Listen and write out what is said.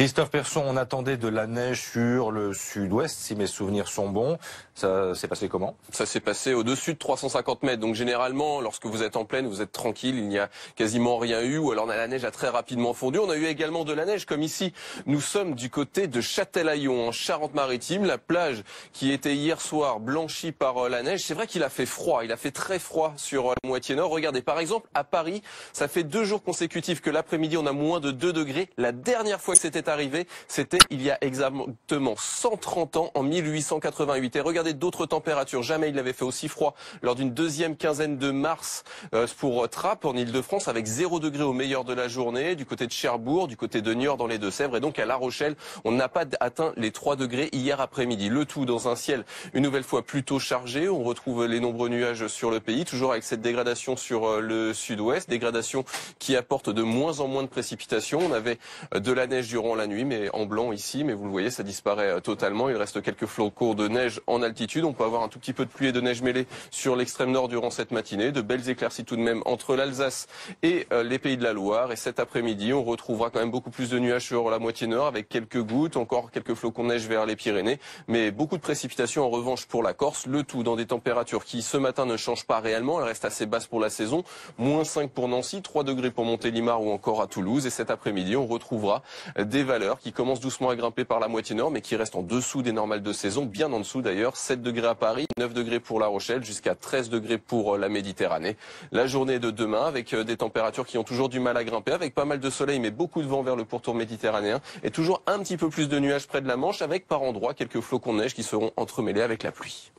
Christophe Persson, on attendait de la neige sur le sud-ouest, si mes souvenirs sont bons. Ça s'est passé comment? Ça s'est passé au-dessus de 350 mètres. Donc généralement, lorsque vous êtes en plaine, vous êtes tranquille, il n'y a quasiment rien eu. Ou alors la neige a très rapidement fondu. On a eu également de la neige, comme ici. Nous sommes du côté de Châtelaillon, en Charente-Maritime. La plage qui était hier soir blanchie par la neige. C'est vrai qu'il a fait froid, il a fait très froid sur la moitié nord. Regardez, par exemple, à Paris, ça fait 2 jours consécutifs que l'après-midi, on a moins de 2 degrés. La dernière fois que c'était arrivé, c'était il y a exactement 130 ans, en 1888. Et regardez d'autres températures. Jamais il n'avait fait aussi froid lors d'une deuxième quinzaine de mars pour Trappes, en Ile-de-France, avec 0 degré au meilleur de la journée, du côté de Cherbourg, du côté de Niort dans les Deux-Sèvres, et donc à La Rochelle, on n'a pas atteint les 3 degrés hier après-midi. Le tout dans un ciel une nouvelle fois plutôt chargé. On retrouve les nombreux nuages sur le pays, toujours avec cette dégradation sur le sud-ouest, dégradation qui apporte de moins en moins de précipitations. On avait de la neige durant la nuit, mais en blanc ici, mais vous le voyez, ça disparaît totalement. Il reste quelques flocons de neige en altitude. On peut avoir un tout petit peu de pluie et de neige mêlée sur l'extrême nord durant cette matinée. De belles éclaircies tout de même entre l'Alsace et les Pays de la Loire. Et cet après-midi, on retrouvera quand même beaucoup plus de nuages sur la moitié nord, avec quelques gouttes, encore quelques flocons de neige vers les Pyrénées, mais beaucoup de précipitations en revanche pour la Corse. Le tout dans des températures qui ce matin ne changent pas réellement. Elles restent assez basses pour la saison. -5 pour Nancy, 3 degrés pour Montélimar ou encore à Toulouse. Et cet après-midi, on retrouvera des valeurs qui commencent doucement à grimper par la moitié nord, mais qui restent en dessous des normales de saison, bien en dessous d'ailleurs. 7 degrés à Paris, 9 degrés pour La Rochelle, jusqu'à 13 degrés pour la Méditerranée. La journée de demain, avec des températures qui ont toujours du mal à grimper, avec pas mal de soleil, mais beaucoup de vent vers le pourtour méditerranéen, et toujours un petit peu plus de nuages près de la Manche, avec par endroits quelques flocons de neige qui seront entremêlés avec la pluie.